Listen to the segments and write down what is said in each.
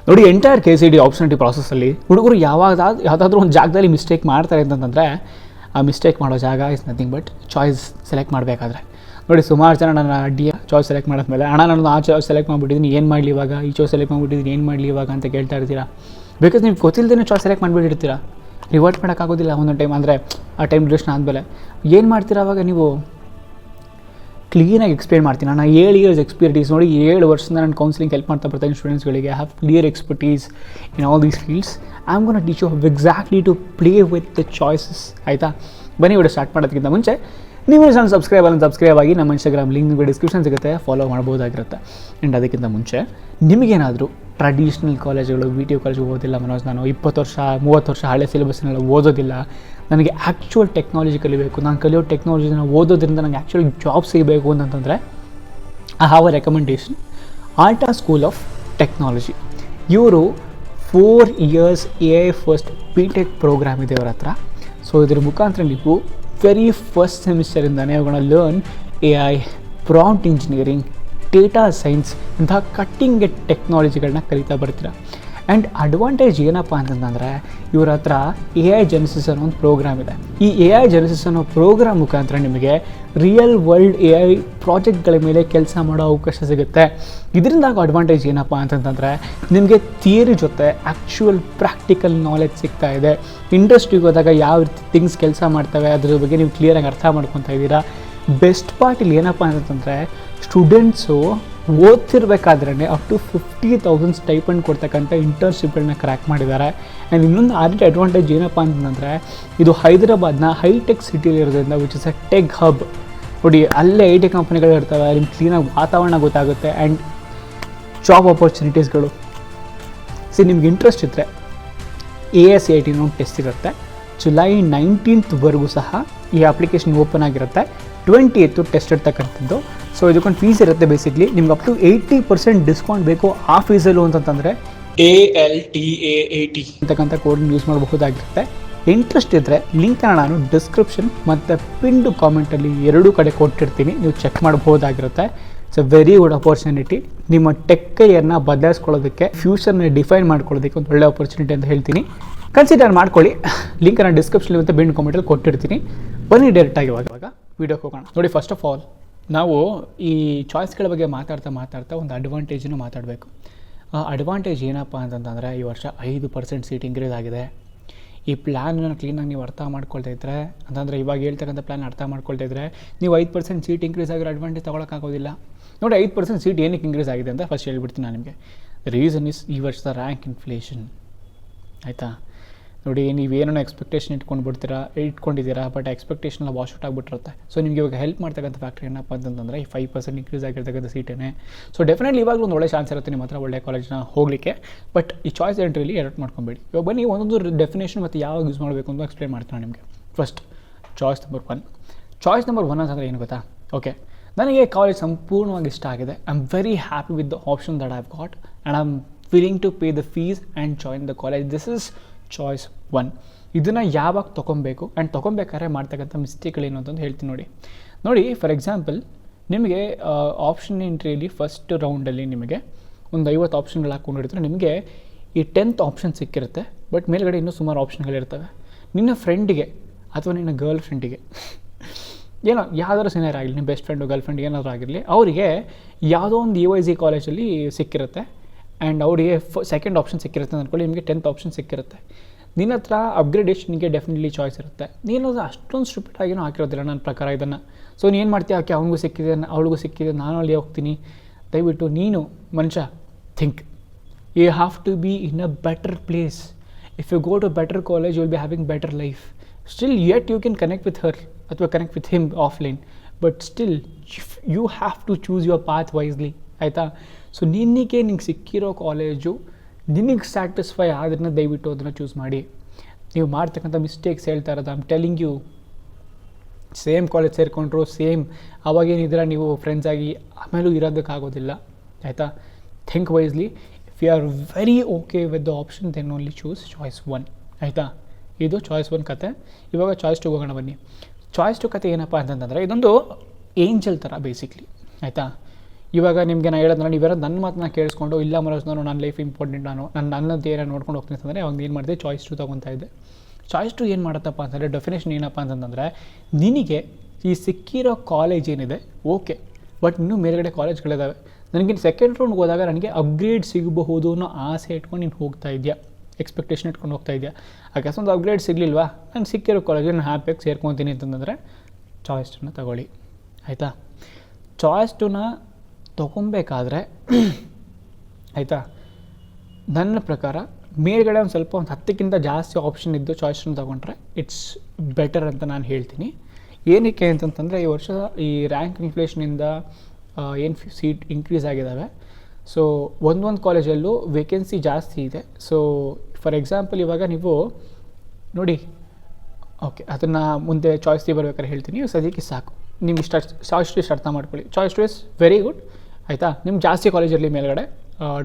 ನೋಡಿ, entire KCET ಆಪ್ಷನಿಟಿ ಪ್ರಾಸೆಸ್ಸಲ್ಲಿ ಹುಡುಗರು ಯಾವುದಾದ್ರೂ ಒಂದು ಜಾಗದಲ್ಲಿ ಮಿಸ್ಟೇಕ್ ಮಾಡ್ತಾರೆ ಅಂತಂದರೆ ಆ ಮಿಸ್ಟೇಕ್ ಮಾಡೋ ಜಾಗ is nothing but choice select ಮಾಡಬೇಕಾದ್ರೆ. ನೋಡಿ, ಸುಮಾರು ಜನ ನನ್ನ ಚಾಯ್ಸ್ ಸೆಲೆಕ್ಟ್ ಮಾಡಿದ್ಮೇಲೆ ನಾನು ಆ ಚಾಯ್ಸ್ ಸೆಲೆಕ್ಟ್ ಮಾಡಿಬಿಟ್ಟಿದ್ದೀನಿ, ಏನು ಮಾಡಲಿ ಇವಾಗ, ಈ ಚಾಯ್ಸ್ ಸೆಲೆಕ್ಟ್ ಮಾಡಿಬಿಟ್ಟಿದ್ದೀನಿ, ಏನು ಮಾಡಲಿ ಇವಾಗ ಅಂತ ಕೇಳ್ತಾ ಇರ್ತೀರಾ. ಬಿಕಾಸ್ ನೀವು ಗೊತ್ತಿಲ್ಲದೇ ಚಾಯ್ಸ್ ಸೆಲೆಕ್ಟ್ ಮಾಡಿಬಿಟ್ಟಿರ್ತೀರ, ರಿವರ್ಟ್ ಮಾಡೋಕ್ಕಾಗೋದಿಲ್ಲ ಒಂದೊಂದು ಟೈಮ್. ಅಂದರೆ ಆ ಟೈಮ್ ಡ್ಯೂರೇಷನ್ ಆದಮೇಲೆ ಏನು ಮಾಡ್ತೀರಾ ಅವಾಗ ನೀವು? ಕ್ಲೀನಾಗಿ ಎಕ್ಸ್ಪ್ಲೇನ್ ಮಾಡ್ತೀನಿ. ನಾನು 7 years ಎಕ್ಸ್ಪೀರಿಯನ್ಸ್. ನೋಡಿ, 7 ವರ್ಷದಿಂದ ನಾನು ಕೌನ್ಸಿಲಿಂಗ್ ಹೆಲ್ಪ್ ಮಾಡ್ತಾ ಬರ್ತೀನಿ ಸ್ಟೂಡೆಂಟ್ಸ್ಗಳಿಗೆ. Have clear expertise in all these fields. I am gonna teach you exactly to play with the choices. ಆಯಿತಾ? ಬನ್ನಿ, ವಿಡಿಯೋ ಸ್ಟಾರ್ಟ್ ಮಾಡೋದಕ್ಕಿಂತ ಮುಂಚೆ ನೀವು ಚಾನಲ್ ಸಬ್ಸ್ಕ್ರೈಬ್ ಆಗಿ. ನಮ್ಮ ಇನ್ಸ್ಟಾಗ್ರಾಮ್ ಲಿಂಕ್ ನಿಮಗೆ ಡಿಸ್ಕ್ರಿಪ್ಷನ್ ಸಿಗುತ್ತೆ, ಫಾಲೋ ಮಾಡ್ಬೋದಾಗಿರುತ್ತೆ. ಆ್ಯಂಡ್ ಅದಕ್ಕಿಂತ ಮುಂಚೆ ನಿಮಗೇನಾದರೂ ಟ್ರೆಡಿಷ್ನಲ್ ಕಾಲೇಜುಗಳು, VTU ಕಾಲೇಜ್ ಓದೋದಿಲ್ಲ ಮನೋಜ್, ನಾನು 20 ವರ್ಷ 30 ವರ್ಷ ಹಳೆ ಸಿಲೆಬಸ್ನೆಲ್ಲ ಓದೋದಿಲ್ಲ, ನನಗೆ ಆ್ಯಕ್ಚುಯಲ್ ಟೆಕ್ನಾಲಜಿ ಕಲಿಬೇಕು, ನಾನು ಕಲಿಯೋ ಟೆಕ್ನಾಲಜಿನ ಓದೋದ್ರಿಂದ ನನಗೆ ಆ್ಯಕ್ಚುಯಲ್ ಜಾಬ್ ಸಿಗಬೇಕು ಅಂತಂದರೆ I have a recommendation. Alta school of technology. ಇವರು 4 years AI first BTech program ಇದೆ ಅವ್ರ ಹತ್ರ. ಸೊ ಇದ್ರ ಮುಖಾಂತರ ನೀವು ವೆರಿ ಫಸ್ಟ್ ಸೆಮಿಸ್ಟರಿಂದನೇ ಅವುಗಳನ್ನ learn AI, prompt engineering, data science ಇಂತಹ ಕಟ್ಟಿಂಗ್ ಎಡ್ ಟೆಕ್ನಾಲಜಿಗಳನ್ನ ಕಲಿತಾ ಬರ್ತೀರ. ಆ್ಯಂಡ್ ಅಡ್ವಾಂಟೇಜ್ ಏನಪ್ಪ ಅಂತಂದರೆ ಇವ್ರ ಹತ್ರ AI ಜೆನೆಸಿಸ್ ಅನ್ನೋ ಒಂದು ಪ್ರೋಗ್ರಾಮ್ ಇದೆ. ಈ AI ಜೆನೆಸಿಸ್ ಅನ್ನೋ ಪ್ರೋಗ್ರಾಮ್ ಮುಖಾಂತರ ನಿಮಗೆ ರಿಯಲ್ ವರ್ಲ್ಡ್ AI ಪ್ರಾಜೆಕ್ಟ್ಗಳ ಮೇಲೆ ಕೆಲಸ ಮಾಡೋ ಅವಕಾಶ ಸಿಗುತ್ತೆ. ಇದರಿಂದ ಆಗೋ ಅಡ್ವಾಂಟೇಜ್ ಏನಪ್ಪ ಅಂತಂತಂದರೆ ನಿಮಗೆ ಥಿಯರಿ ಜೊತೆ ಆ್ಯಕ್ಚುಯಲ್ ಪ್ರಾಕ್ಟಿಕಲ್ ನಾಲೆಜ್ ಸಿಗ್ತಾ ಇದೆ. ಇಂಡಸ್ಟ್ರಿಗೆ ಹೋದಾಗ ಯಾವ ರೀತಿ ಥಿಂಗ್ಸ್ ಕೆಲಸ ಮಾಡ್ತವೆ ಅದ್ರ ಬಗ್ಗೆ ನೀವು ಕ್ಲಿಯರಾಗಿ ಅರ್ಥ ಮಾಡ್ಕೊತಾ ಇದ್ದೀರಾ. ಬೆಸ್ಟ್ ಪಾರ್ಟ್ ಇಲ್ಲಿ ಏನಪ್ಪ ಅಂತಂದರೆ ಸ್ಟೂಡೆಂಟ್ಸು ಓದ್ತಿರ್ಬೇಕಾದ್ರೇ ಅಪ್ ಟು 50,000 ಸ್ಟೈಪಂಡ್ ಕೊಡ್ತಕ್ಕಂಥ ಇಂಟರ್ನ್ಶಿಪ್ಗಳನ್ನ ಕ್ರ್ಯಾಕ್ ಮಾಡಿದ್ದಾರೆ. ಆ್ಯಂಡ್ ಇನ್ನೊಂದು ಆದಿಟ್ ಅಡ್ವಾಂಟೇಜ್ ಏನಪ್ಪ ಅಂತಂದರೆ ಇದು ಹೈದರಾಬಾದ್ನ ಹೈಟೆಕ್ ಸಿಟಿಲಿ ಇರೋದ್ರಿಂದ which is a tech hub. ನೋಡಿ, ಅಲ್ಲೇ IT ಕಂಪ್ನಿಗಳು ಇರ್ತವೆ, ನಿಮ್ಗೆ ಕ್ಲೀನಾಗಿ ವಾತಾವರಣ ಗೊತ್ತಾಗುತ್ತೆ. ಆ್ಯಂಡ್ ಜಾಬ್ ಆಪರ್ಚುನಿಟೀಸ್ಗಳು ನಿಮ್ಗೆ ಇಂಟ್ರೆಸ್ಟ್ ಇದ್ದರೆ ASCIT ಅನ್ನೋ ಟೆಸ್ಟ್ ಇರುತ್ತೆ. July 19th ಸಹ ಈ ಅಪ್ಲಿಕೇಶನ್ ಓಪನ್ ಆಗಿರುತ್ತೆ. 20th ಟೆಸ್ಟ್ ಇರ್ತಕ್ಕಂಥದ್ದು. ಸೊ ಇದಕ್ಕೊಂದು ಫೀಸ್ ಇರುತ್ತೆ. ಬೇಸಿಕ್ಲಿ ನಿಮ್ಗೆ ಅಪ್ ಟು 80% ಡಿಸ್ಕೌಂಟ್ ಬೇಕು ಆ ಫೀಸಲ್ಲೂ ಅಂತಂದರೆ ALTA80 ಅಂತಕ್ಕಂಥ ಕೋಡನ್ನ ಯೂಸ್ ಮಾಡಬಹುದಾಗಿರುತ್ತೆ. ಇಂಟ್ರೆಸ್ಟ್ ಇದ್ದರೆ ಲಿಂಕ್ನ ನಾನು ಡಿಸ್ಕ್ರಿಪ್ಷನ್ ಮತ್ತು ಪಿನ್ಡ್ ಕಾಮೆಂಟಲ್ಲಿ ಎರಡೂ ಕಡೆ ಕೊಟ್ಟಿರ್ತೀನಿ, ನೀವು ಚೆಕ್ ಮಾಡಬಹುದಾಗಿರುತ್ತೆ. It's a very good opportunity. ನಿಮ್ಮ ಟೆಕ್ ಕರಿಯರ್ನ ಬದಲಾಯಿಸ್ಕೊಳ್ಳೋದಕ್ಕೆ, ಫ್ಯೂಚರ್ನ ಡಿಫೈನ್ ಮಾಡ್ಕೊಳ್ಳೋದಕ್ಕೆ ಒಂದು ಒಳ್ಳೆ ಅಪರ್ಚುನಿಟಿ ಅಂತ ಹೇಳ್ತೀನಿ. ಕನ್ಸಿಡರ್ ಮಾಡ್ಕೊಳ್ಳಿ. ಲಿಂಕನ್ನು ಡಿಸ್ಕ್ರಿಪ್ಷನ್ ಮತ್ತು ಪಿನ್ಡ್ ಕಾಮೆಂಟಲ್ಲಿ ಕೊಟ್ಟಿರ್ತೀನಿ. ಬನ್ನಿ ಡೈರೆಕ್ಟಾಗಿ ಇವಾಗ ವೀಡಿಯೋಕ್ಕೆ ಹೋಗೋಣ. ನೋಡಿ, ಫಸ್ಟ್ ಆಫ್ ಆಲ್ ನಾವು ಈ ಚಾಯ್ಸ್ಗಳ ಬಗ್ಗೆ ಮಾತಾಡ್ತಾ ಒಂದು ಅಡ್ವಾಂಟೇಜನ್ನು ಮಾತಾಡಬೇಕು. ಆ ಅಡ್ವಾಂಟೇಜ್ ಏನಪ್ಪ ಅಂತಂದರೆ ಈ ವರ್ಷ 5% ಸೀಟ್ ಇನ್ಕ್ರೀಸ್ ಆಗಿದೆ. ಈ ಪ್ಲ್ಯಾನನ್ನು ಕ್ಲೀನಾಗಿ ನೀವು ಅರ್ಥ ಮಾಡ್ಕೊಳ್ತಾ ಇದ್ದರೆ ಅಂತಂದರೆ ಇವಾಗ ಹೇಳ್ತಕ್ಕಂಥ ಪ್ಲ್ಯಾನ್ ಅರ್ಥ ಮಾಡ್ಕೊಳ್ತಾ ಇದ್ದರೆ ನೀವು 5% ಸೀಟ್ ಇನ್ಕ್ರೀಸ್ ಆಗಿರೋ ಅಡ್ವಾಂಟೇಜ್ ತೊಗೊಳಕ್ಕಾಗೋದಿಲ್ಲ. ನೋಡಿ, 5% ಸೀಟ್ ಏನಕ್ಕೆ ಇನ್ಕ್ರೀಸ್ ಆಗಿದೆ ಅಂತ ಫಸ್ಟ್ ಹೇಳ್ಬಿಡ್ತೀನಿ ನಾನು ನಿಮಗೆ. ರೀಸನ್ ಇಸ್ ಈ ವರ್ಷದ ರ್ಯಾಂಕ್ ಇನ್ಫ್ಲೇಷನ್. ಆಯಿತಾ? ನೋಡಿ, ನೀವೇನೋ ಎಕ್ಸ್ಪೆಕ್ಟೇಷನ್ ಇಟ್ಕೊಂಡಿದ್ದೀರಾ, ಬಟ್ ಎಕ್ಸ್ಪೆಕ್ಟೇಷನ್ ಎಲ್ಲ ವಾಶ್ ಔಟ್ ಆಗಿಬಿಟ್ಟಿರುತ್ತೆ. ಸೊ ನಿಮಗೆ ಇವಾಗ ಹೆಲ್ಪ್ ಮಾಡ್ತಕ್ಕಂಥ ಫ್ಯಾಕ್ಟ್ರಿ ಏನಪ್ಪ ಅಂತಂದರೆ ಈ 5% ಇನ್ಕ್ರೀಸ್ ಆಗಿರ್ತಕ್ಕಂಥ ಸೀಟೇ. ಸೊ ಡೆಫಿನೆಟ್ಲಿ ಇವಾಗಲೂ ಒಂದು ಒಳ್ಳೆ ಚಾನ್ಸ್ ಇರುತ್ತೆ ನಿಮ್ಮ ಹತ್ರ ಒಳ್ಳೆ ಕಾಲೇಜ್ನ ಹೋಗಲಿಕ್ಕೆ. ಬಟ್ ಈ ಚಾಯ್ಸ್ ಎಂಟ್ರಿಲಿ ಎಡಟ್ ಮಾಡ್ಕೊಬೇಡಿ. ಇವಾಗ ಬನ್ನಿ ಒಂದೊಂದು ಡೆಫಿನೇಷನ್ ಮತ್ತು ಯಾವಾಗ ಯೂಸ್ ಮಾಡಬೇಕು ಅಂತ ಎಕ್ಸ್ಪ್ಲೇನ್ ಮಾಡ್ತೀನಿ ನಿಮಗೆ. First choice number 1. Choice number 1 ಅಂತಂದರೆ ಏನು ಗೊತ್ತಾ? ಓಕೆ, ನನಗೆ ಕಾಲೇಜ್ ಸಂಪೂರ್ಣವಾಗಿ ಇಷ್ಟ ಆಗಿದೆ. I am very happy with the option that I have got and I am willing to pay the fees and join the college. This is choice 1. ಇದನ್ನು ಯಾವಾಗ ತೊಗೊಬೇಕು ಆ್ಯಂಡ್ ತೊಗೊಬೇಕಾದ್ರೆ ಮಾಡ್ತಕ್ಕಂಥ ಮಿಸ್ಟೇಕ್ಗಳೇನು ಅಂತಂದು ಹೇಳ್ತೀನಿ. ನೋಡಿ, ಫಾರ್ ಎಕ್ಸಾಂಪಲ್ ನಿಮಗೆ ಆಪ್ಷನ್ ಎಂಟ್ರಿಯಲ್ಲಿ ಫಸ್ಟ್ ರೌಂಡಲ್ಲಿ ನಿಮಗೆ ಒಂದು 50 ಆಪ್ಷನ್ಗಳು ಹಾಕ್ಕೊಂಡಿರ್ತಾರೆ. ನಿಮಗೆ ಈ 10th ಆಪ್ಷನ್ ಸಿಕ್ಕಿರುತ್ತೆ, ಬಟ್ ಮೇಲ್ಗಡೆ ಇನ್ನೂ ಸುಮಾರು ಆಪ್ಷನ್ಗಳಿರ್ತವೆ. ನಿನ್ನ ಫ್ರೆಂಡಿಗೆ ಅಥವಾ ನಿನ್ನ ಗರ್ಲ್ ಫ್ರೆಂಡಿಗೆ ಏನೋ ಯಾವ್ದಾದ್ರು ಸಿನಿಯರ್ ಆಗಲಿ, ನಿಮ್ಮ ಬೆಸ್ಟ್ ಫ್ರೆಂಡು ಗರ್ಲ್ ಫ್ರೆಂಡಿಗೆ ಏನಾದರೂ ಆಗಿರಲಿ, ಅವರಿಗೆ ಯಾವುದೋ ಒಂದು UIC ಕಾಲೇಜಲ್ಲಿ ಸಿಕ್ಕಿರುತ್ತೆ. ಆ್ಯಂಡ್ ಅವರಿಗೆ ಸೆಕೆಂಡ್ ಆಪ್ಷನ್ ಸಿಕ್ಕಿರುತ್ತೆ ಅಂದ್ಕೊಳ್ಳಿ, ನಿಮಗೆ 10th ಆಪ್ಷನ್ ಸಿಕ್ಕಿರುತ್ತೆ. ನಿನ್ನ ಹತ್ರ ಅಪ್ಗ್ರೇಡೇಷನ್ಗೆ ಡೆಫಿನೆಟ್ಲಿ ಚಾಯ್ಸ್ ಇರುತ್ತೆ. ನೀನು ಅಷ್ಟೊಂದು ಸ್ಟುಪಿಡ್ ಆಗಿನೂ ಹಾಕಿರೋದಿಲ್ಲ ನನ್ನ ಪ್ರಕಾರ ಇದನ್ನು. ಸೊ ನೀನು ಮಾಡ್ತೀಯ, ಓಕೆ ಅವನಿಗೂ ಸಿಕ್ಕಿದೆ ಅವಳಿಗೂ ಸಿಕ್ಕಿದೆ, ನಾನು ಅಲ್ಲಿ ಹೋಗ್ತೀನಿ. ದಯವಿಟ್ಟು ನೀನು ಮನುಷ್ಯ think, you have to be in a better place. If you go to better college you will be having better life. Still yet you can connect with her ಅಥವಾ connect with him offline, but still you have to choose your path wisely. ಆಯಿತಾ? So ನಿನಗೆ ಸಿಕ್ಕಿರೋ college ನಿನಗೆ satisfy ಆದ್ರನ್ನ ದಯವಿಟ್ಟು ಅದನ್ನು choose ಮಾಡಿ. ನೀವು ಮಾಡ್ತಕ್ಕಂಥ ಮಿಸ್ಟೇಕ್ಸ್ ಹೇಳ್ತಾ ಇರೋದು, I am telling you. Same college ಸೇರಿಕೊಂಡ್ರು ಸೇಮ್ ಅವಾಗೇನಿದ್ರೆ ನೀವು ಫ್ರೆಂಡ್ಸ್ ಆಗಿ ಆಮೇಲೂ ಇರೋದಕ್ಕಾಗೋದಿಲ್ಲ. ಆಯಿತಾ? Think wisely. If you are very okay with the option then only choose choice 1. ಆಯಿತಾ? ಇದು ಚಾಯ್ಸ್ 1 ಕತೆ. ಇವಾಗ ಚಾಯ್ಸ್ 2 ಹೋಗೋಣ ಬನ್ನಿ. ಚಾಯ್ಸ್ 2 ಕತೆ ಏನಪ್ಪ ಅಂತಂದರೆ ಇದೊಂದು ಏಂಜಲ್ ಥರ ಬೇಸಿಕ್ಲಿ. ಆಯಿತಾ? ಇವಾಗ ನಿಮಗೆ ನಾನು ಹೇಳೋದನ್ನ ನೀವೆಲ್ಲ ನನ್ನ ಮಾತನ್ನ ಕೇಳಿಸ್ಕೊಂಡು ಇಲ್ಲ ಮನೋಜ್ ನನ್ನ ಲೈಫ್ ಇಂಪಾರ್ಟೆಂಟ್, ನನ್ನದು ಏನೋ ನೋಡ್ಕೊಂಡು ಹೋಗ್ತೀನಿ ಅಂತಂದರೆ ಅವಾಗ ಏನು ಮಾಡಿದೆ, ಚಾಯ್ಸ್ 2 ತೊಗೊತಾ ಇದ್ದೆ. ಚಾಯ್ಸ್ 2 ಏನು ಮಾಡುತ್ತಪ್ಪ ಅಂತಂದರೆ, ಡೆಫಿನೇಷನ್ ಏನಪ್ಪ ಅಂತಂದರೆ, ನಿನಗೆ ಈ ಸಿಕ್ಕಿರೋ ಕಾಲೇಜ್ ಏನಿದೆ ಓಕೆ, ಬಟ್ ಇನ್ನೂ ಮೇಲ್ಗಡೆ ಕಾಲೇಜ್ಗಳಿದ್ದಾವೆ, ನನಗೆ ಸೆಕೆಂಡ್ ರೌಂಡ್ಗೆ ಹೋದಾಗ ನನಗೆ ಅಪ್ಗ್ರೇಡ್ ಸಿಗಬಹುದು ಅನ್ನೋ ಆಸೆ ಇಟ್ಕೊಂಡು ನೀನು ಹೋಗ್ತಾ ಇದೆಯಾ, ಎಕ್ಸ್ಪೆಕ್ಟೇಷನ್ ಇಟ್ಕೊಂಡು ಹೋಗ್ತಾ ಇದೆಯಾ. ಅಕಸ್ಮಾತ್ ಅಪ್ಗ್ರೇಡ್ ಸಿಗಲಿಲ್ವಾ, ನಾನು ಸಿಕ್ಕಿರೋ ಕಾಲೇಜಿಗೆ ನಾನು ಹ್ಯಾಪಿಯಾಗಿ ಸೇರ್ಕೊತೀನಿ ಅಂತಂದರೆ ಚಾಯ್ಸ್ 2ನ ತಗೊಳ್ಳಿ. ಆಯಿತಾ. ಚಾಯ್ಸ್ 2ನ ತೊಗೊಬೇಕಾದ್ರೆ ಆಯಿತಾ, ನನ್ನ ಪ್ರಕಾರ ಮೇಲ್ಗಡೆ ಒಂದು ಸ್ವಲ್ಪ ಒಂದು 10ಕ್ಕಿಂತ ಜಾಸ್ತಿ ಆಪ್ಷನ್ ಇದ್ದು ಚಾಯ್ಸ್ 2ನ ತೊಗೊಂಡ್ರೆ ಇಟ್ಸ್ ಬೆಟರ್ ಅಂತ ನಾನು ಹೇಳ್ತೀನಿ. ಏನಕ್ಕೆ ಅಂತಂತಂದರೆ, ಈ ವರ್ಷ ಈ ರ್ಯಾಂಕ್ ಇನ್ಫ್ಲೇಷನಿಂದ ಏನು ಸೀಟ್ ಇನ್ಕ್ರೀಸ್ ಆಗಿದ್ದಾವೆ. ಸೊ ಒಂದೊಂದು ಕಾಲೇಜಲ್ಲೂ ವೇಕೆನ್ಸಿ ಜಾಸ್ತಿ ಇದೆ. ಸೊ ಫಾರ್ ಎಕ್ಸಾಂಪಲ್ ಇವಾಗ ನೀವು ನೋಡಿ, ಓಕೆ ಅದನ್ನು ಮುಂದೆ ಚಾಯ್ಸ್ 3 ಬರ್ಬೇಕಾದ್ರೆ ಹೇಳ್ತೀನಿ, ಸದ್ಯಕ್ಕೆ ಸಾಕು. ನಿಮ್ಗೆ ಚಾಯ್ಸ್ 2 ಅರ್ಥ ಮಾಡ್ಕೊಳ್ಳಿ. Choice 2 is very good. ಆಯಿತಾ. ನಿಮ್ಗೆ ಜಾಸ್ತಿ ಕಾಲೇಜಲ್ಲಿ ಮೇಲ್ಗಡೆ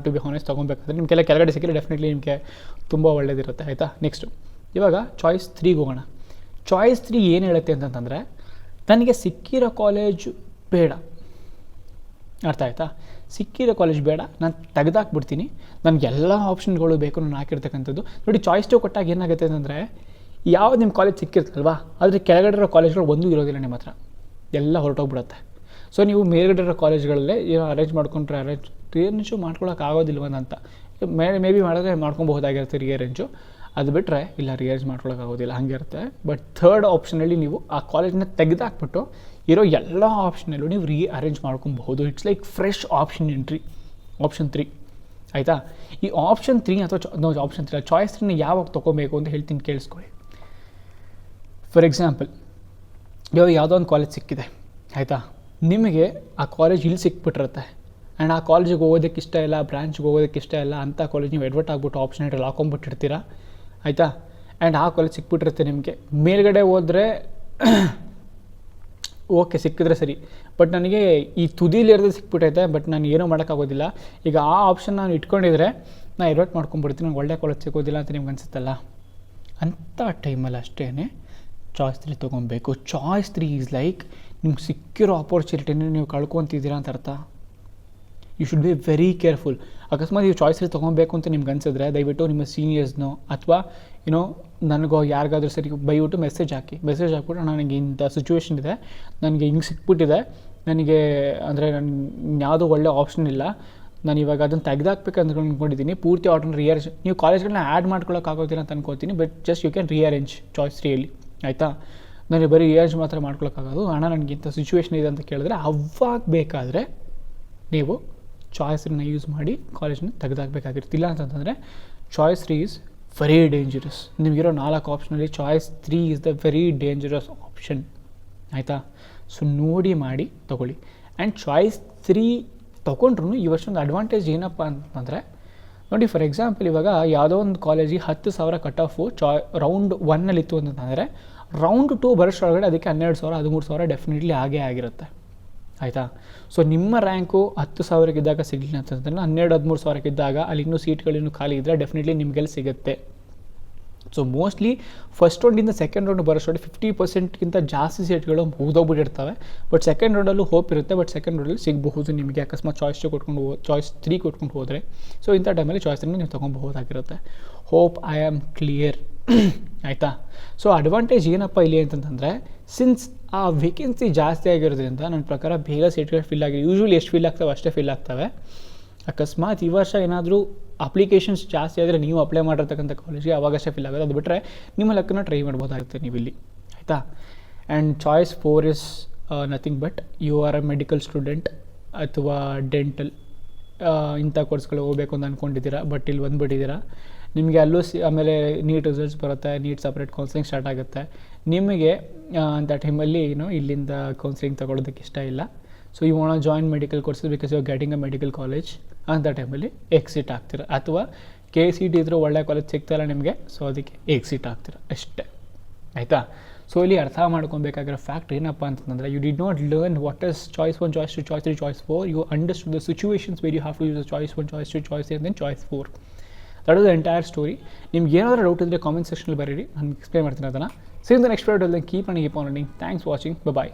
ಟು ಬಿ ಹಾನೆಸ್ಟ್ ತೊಗೊಬೇಕಾದ್ರೆ ನಿಮಗೆಲ್ಲ ಕೆಳಗಡೆ ಸಿಕ್ಕಿದ್ರೆ ಡೆಫಿನೆಟ್ಲಿ ನಿಮಗೆ ತುಂಬ ಒಳ್ಳೇದಿರುತ್ತೆ. ಆಯಿತಾ. ನೆಕ್ಸ್ಟು ಇವಾಗ ಚಾಯ್ಸ್ 3ಗೆ ಹೋಗೋಣ. ಚಾಯ್ಸ್ 3 ಏನು ಹೇಳುತ್ತೆ ಅಂತಂತಂದರೆ, ನನಗೆ ಸಿಕ್ಕಿರೋ ಕಾಲೇಜು ಬೇಡ, ಅರ್ಥ ಆಯಿತಾ, ಸಿಕ್ಕಿರೋ ಕಾಲೇಜ್ ಬೇಡ, ನಾನು ತೆಗೆದಾಕ್ಬಿಡ್ತೀನಿ, ನನಗೆಲ್ಲ ಆಪ್ಷನ್ಗಳು ಬೇಕು ನಾನು ಹಾಕಿರ್ತಕ್ಕಂಥದ್ದು. ನೋಡಿ, ಚಾಯ್ಸ್ 2 ಕೊಟ್ಟಾಗ ಏನಾಗುತ್ತೆ ಅಂತಂದರೆ, ಯಾವ್ದು ನಿಮ್ಮ ಕಾಲೇಜ್ ಸಿಕ್ಕಿರ್ತಲ್ವಾ ಅದ್ರ ಕೆಳಗಡೆ ಇರೋ ಕಾಲೇಜ್ಗಳು ಒಂದೂ ಇರೋದಿಲ್ಲ ನಿಮ್ಮ ಹತ್ರ, ಎಲ್ಲ ಹೊರಟೋಗ್ಬಿಡುತ್ತೆ. ಸೊ ನೀವು ಮೇಲ್ಗಡೆ ಇರೋ ಕಾಲೇಜ್ಗಳಲ್ಲೇ ಏನೋ ಅರೇಂಜ್ ಮಾಡ್ಕೊಂಡ್ರೆ ರಿಯರೇಂಜು ಮಾಡ್ಕೊಳಕ್ಕೆ ಆಗೋದಿಲ್ವಂತ, ಮೇ ಬಿ ಮಾಡಿದ್ರೆ ಮಾಡ್ಕೊಬಹುದಾಗಿರುತ್ತೆ ರಿಯರೇಂಜು. ಅದು ಬಿಟ್ಟರೆ ಇಲ್ಲ, ರಿಯರೇಂಜ್ ಮಾಡ್ಕೊಳಕ್ಕಾಗೋದಿಲ್ಲ, ಹಾಗೆ ಇರುತ್ತೆ. ಬಟ್ ಥರ್ಡ್ ಆಪ್ಷನಲ್ಲಿ ನೀವು ಆ ಕಾಲೇಜನ್ನ ತೆಗೆದಾಕ್ಬಿಟ್ಟು ಇರೋ ಎಲ್ಲ ಆಪ್ಷನಲ್ಲೂ ನೀವು ಅರೇಂಜ್ ಮಾಡ್ಕೊಬಹುದು. It's like fresh option entry, option 3. ಆಯಿತಾ. ಈ ಆಪ್ಷನ್ 3 ಅಥವಾ ಆಪ್ಷನ್ 3 ಚಾಯ್ಸ್ 3ನ ಯಾವಾಗ ತೊಗೋಬೇಕು ಅಂತ ಹೇಳ್ತೀನಿ, ಕೇಳಿಸ್ಕೊಳ್ಳಿ. ಫಾರ್ ಎಕ್ಸಾಂಪಲ್, ಇವಾಗ ಯಾವುದೋ ಒಂದು ಕಾಲೇಜ್ ಸಿಕ್ಕಿದೆ, ಆಯಿತಾ, ನಿಮಗೆ ಆ ಕಾಲೇಜ್ ಇಲ್ಲಿ ಸಿಕ್ಬಿಟ್ಟಿರುತ್ತೆ ಆ್ಯಂಡ್ ಆ ಕಾಲೇಜಿಗೆ ಹೋಗೋದಕ್ಕೆ ಇಷ್ಟ ಇಲ್ಲ, ಬ್ರಾಂಚ್ಗೆ ಹೋಗೋದಕ್ಕೆ ಇಷ್ಟ ಇಲ್ಲ ಅಂತ ಕಾಲೇಜ್ ನೀವು ಎಡ್ವರ್ಟ್ ಆಗಿಬಿಟ್ಟು ಆಪ್ಷನ್ ಎಂಟ್ರಲ್ಲಿ ಹಾಕೊಂಡ್ಬಿಟ್ಟಿರ್ತೀರ. ಆಯಿತಾ. ಆ್ಯಂಡ್ ಆ ಕಾಲೇಜ್ ಸಿಕ್ಬಿಟ್ಟಿರುತ್ತೆ ನಿಮಗೆ. ಮೇಲ್ಗಡೆ ಹೋದರೆ ಓಕೆ ಸಿಕ್ಕಿದ್ರೆ ಸರಿ, ಬಟ್ ನನಗೆ ಈ ತುದಿಲಿರೋದು ಸಿಕ್ಬಿಟ್ಟೈತೆ, ಬಟ್ ನಾನು ಏನೂ ಮಾಡೋಕ್ಕಾಗೋದಿಲ್ಲ. ಈಗ ಆ ಆಪ್ಷನ್ ನಾನು ಇಟ್ಕೊಂಡಿದ್ರೆ ನಾನು ಎಡ್ವರ್ಟ್ ಮಾಡ್ಕೊಂಡ್ಬಿಡ್ತೀನಿ, ನಂಗೆ ಒಳ್ಳೆ ಕಾಲೇಜ್ ಸಿಗೋದಿಲ್ಲ ಅಂತ ನಿಮ್ಗೆ ಅನಿಸುತ್ತಲ್ಲ, ಅಂಥ ಟೈಮಲ್ಲಿ ಅಷ್ಟೇ ಚಾಯ್ಸ್ 3 ತೊಗೊಬೇಕು. ಚಾಯ್ಸ್ 3 ಈಸ್ ಲೈಕ್ ನಿಮ್ಗೆ ಸಿಕ್ಕಿರೋ ಆಪರ್ಚುನಿಟಿನ ನೀವು ಕಳ್ಕೊತಿದ್ದೀರಾ ಅಂತ ಅರ್ಥ. You should be very careful. ಅಕಸ್ಮಾತ್ ನೀವು ಚಾಯ್ಸ್ 3 ತೊಗೊಬೇಕು ಅಂತ ನಿಮ್ಗೆ ಅನಿಸಿದ್ರೆ ದಯವಿಟ್ಟು ನಿಮ್ಮ ಸೀನಿಯರ್ಸ್ನೋ ಅಥವಾ ನನಗೋ ಯಾರಿಗಾದ್ರೂ ಸರಿ ಬೈಬಿಟ್ಟು ಮೆಸೇಜ್ ಹಾಕ್ಬಿಟ್ಟು ನನಗೆ ಇಂಥ ಸಿಚುವೇಶನ್ ಇದೆ, ನನಗೆ ಹಿಂಗೆ ಸಿಕ್ಬಿಟ್ಟಿದೆ, ನನಗೆ ಅಂದರೆ ನನ್ನ ಯಾವುದೋ ಒಳ್ಳೆ ಆಪ್ಷನ್ ಇಲ್ಲ, ನಾನು ಇವಾಗ ಅದನ್ನು ತೆಗೆದಾಕ್ಬೇಕು ಅಂದ್ಕೊಂಡಿದ್ದೀನಿ, ಪೂರ್ತಿ ಆರ್ಡರ್ನ ರಿಅರೇಂಜ್, ನೀವು ಕಾಲೇಜ್ಗಳನ್ನ ಆ್ಯಡ್ ಮಾಡ್ಕೊಳ್ಳೋಕ್ಕಾಗೋದಿಲ್ಲ ಅಂತ ಅನ್ಕೋತೀನಿ, but just you can rearrange choice 3ಯಲ್ಲಿ. ಆಯಿತಾ. ನನಗೆ ಬರೀ ರಿಅರೇಂಜ್ ಮಾತ್ರ ಮಾಡ್ಕೊಳ್ಳೋಕ್ಕಾಗೋದು, ಹಣ ನನಗಿಂತ ಸಿಚುವೇಶನ್ ಇದೆ ಅಂತ ಕೇಳಿದ್ರೆ ಅವಾಗ ಬೇಕಾದರೆ ನೀವು ಚಾಯ್ಸ್ 3ನ ಯೂಸ್ ಮಾಡಿ ಕಾಲೇಜ್ನ ತೆಗೆದಾಕಬೇಕಾಗಿರ್ತಿಲ್ಲ ಅಂತಂದರೆ ಚಾಯ್ಸ್ 3 ಈಸ್ ವೆರಿ ಡೇಂಜರಸ್. ನಿಮಗಿರೋ 4 ಆಪ್ಷನಲ್ಲಿ choice 3 is the very dangerous option. ಆಯಿತಾ. ಸೊ ನೋಡಿ ಮಾಡಿ ತೊಗೊಳ್ಳಿ. ಆ್ಯಂಡ್ ಚಾಯ್ಸ್ 3 ತೊಗೊಂಡ್ರು ಈ ವರ್ಷ ಅಡ್ವಾಂಟೇಜ್ ಏನಪ್ಪ ಅಂತಂದರೆ, ನೋಡಿ ಫಾರ್ ಎಕ್ಸಾಂಪಲ್ ಇವಾಗ ಯಾವುದೋ ಒಂದು ಕಾಲೇಜಿಗೆ 10,000 ಕಟ್ ಆಫು ರೌಂಡ್ 1ನಲ್ಲಿತ್ತು ಅಂತಂದರೆ ರೌಂಡ್ 2 ಬರೋಷ್ಟೊಳಗಡೆ ಅದಕ್ಕೆ 12,000 13,000 ಡೆಫಿನೆಟ್ಲಿ ಆಗೇ ಆಗಿರುತ್ತೆ. ಆಯಿತಾ. ಸೊ ನಿಮ್ಮ ರ್ಯಾಂಕು 10,000 ಇದ್ದಾಗ ಸಿಗಲಿಲ್ಲ ಅಂತಂದ್ರೆ 12,000-13,000 ಇದ್ದಾಗ ಅಲ್ಲಿ ಇನ್ನೂ ಸೀಟ್ಗಳಿನ್ನೂ ಖಾಲಿ ಇದ್ದರೆ ಡೆಫಿನೆಟ್ಲಿ ನಿಮಗೆಲ್ಲ ಸಿಗುತ್ತೆ. ಸೊ ಮೋಸ್ಟ್ಲಿ ಫಸ್ಟ್ ರೌಂಡಿಂದ ಸೆಕೆಂಡ್ ರೌಂಡ್ ಬರೋಷ್ಟೊಳಗೆ 50%ಗಿಂತ ಜಾಸ್ತಿ ಸೀಟ್ಗಳು ಮುಗಿದೋಗ್ಬಿಟ್ಟಿರ್ತವೆ. ಬಟ್ ಸೆಕೆಂಡ್ ರೌಂಡಲ್ಲೂ ಹೋಪ್ ಇರುತ್ತೆ, ಬಟ್ ಸೆಕೆಂಡ್ ರೌಂಡಲ್ಲಿ ಸಿಗಬಹುದು ನಿಮಗೆ, ಅಕಸ್ಮಾತ್ ಚಾಯ್ಸ್ 3 ಕೊಟ್ಕೊಂಡು ಹೋದರೆ. ಸೊ ಇಂಥ ಟೈಮಲ್ಲಿ ಚಾಯ್ಸ್ 3 ನೀವು ತೊಗೊಬಹುದಾಗಿರುತ್ತೆ. Hope I am clear. ಆಯಿತಾ. ಸೊ ಅಡ್ವಾಂಟೇಜ್ ಏನಪ್ಪ ಇಲ್ಲಿ ಅಂತಂತಂದರೆ, ಸಿನ್ಸ್ ಆ ವೇಕೆನ್ಸಿ ಜಾಸ್ತಿ ಆಗಿರೋದ್ರಿಂದ ನನ್ನ ಪ್ರಕಾರ ಬೇಗ ಸೀಟ್ಗಳು ಫಿಲ್ ಆಗಿದೆ. ಯೂಶ್ವಲಿ ಎಷ್ಟು ಫಿಲ್ ಆಗ್ತವೆ ಅಷ್ಟೇ ಫಿಲ್ ಆಗ್ತವೆ. ಅಕಸ್ಮಾತ್ ಈ ವರ್ಷ ಏನಾದರೂ ಅಪ್ಲಿಕೇಶನ್ಸ್ ಜಾಸ್ತಿ ಆದರೆ ನೀವು ಅಪ್ಲೈ ಮಾಡಿರ್ತಕ್ಕಂಥ ಕಾಲೇಜಿಗೆ ಅವಾಗಷ್ಟೇ ಫಿಲ್ ಆಗೋದು. ಅದು ಬಿಟ್ಟರೆ ನಿಮ್ಮ ಲಕ್ಕನ್ನ ಟ್ರೈ ಮಾಡ್ಬೋದಾಗುತ್ತೆ ನೀವು ಇಲ್ಲಿ. ಆಯಿತಾ. And choice 4 is nothing but you are a medical student ಅಥವಾ ಡೆಂಟಲ್ ಇಂಥ ಕೋರ್ಸ್ಗಳು ಹೋಗಬೇಕು ಅಂತ ಅಂದ್ಕೊಂಡಿದ್ದೀರಾ, ಬಟ್ ಇಲ್ಲಿ ಬಂದುಬಿಟ್ಟಿದ್ದೀರಾ. ನಿಮಗೆ ಅಲ್ಲೂ ಆಮೇಲೆ ನೀಟ್ ರಿಸಲ್ಟ್ಸ್ ಬರುತ್ತೆ, ನೀಟ್ ಸಪ್ರೇಟ್ ಕೌನ್ಸಿಲಿಂಗ್ ಸ್ಟಾರ್ಟ್ ಆಗುತ್ತೆ. ನಿಮಗೆ ಅಂಥ ಟೈಮಲ್ಲಿ ಇಲ್ಲಿಂದ ಕೌನ್ಸಿಲಿಂಗ್ ತೊಗೊಳೋದಕ್ಕೆ ಇಷ್ಟ ಇಲ್ಲ. So you want join medical courses because you are getting a medical college. ಅಂಥ ಟೈಮಲ್ಲಿ ಎಕ್ಸಿಟ್ ಆಗ್ತೀರ, ಅಥವಾ KCET ಇದ್ರೂ ಒಳ್ಳೆ ಕಾಲೇಜ್ ಸಿಗ್ತಾಯಿಲ್ಲ ನಿಮಗೆ, ಸೊ ಅದಕ್ಕೆ ಎಕ್ಸಿಟ್ ಆಗ್ತೀರ ಅಷ್ಟೇ. ಆಯಿತಾ. ಸೊ ಇಲ್ಲಿ ಅರ್ಥ ಮಾಡ್ಕೊಬೇಕಾಗಿರೋ ಫ್ಯಾಕ್ಟ್ ಏನಪ್ಪ ಅಂತಂದರೆ, you did not learn what is choice 1, choice 2, choice 3, choice 4. You understood the situations where you have to use choice 1, choice 2, choice 3 and then choice 4. That is the entire story. ನಿಮ್ಗೆ ಏನಾದರೂ doubt ಇದ್ದರೆ comment ಸೆಕ್ಷನಲ್ಲಿ ಬರೀರಿ, ನಾನು explain ಮಾಡ್ತೀನಿ ಅದನ್ನು. See you in the next video. Till then, keep on learning. Thanks for watching. Bye bye.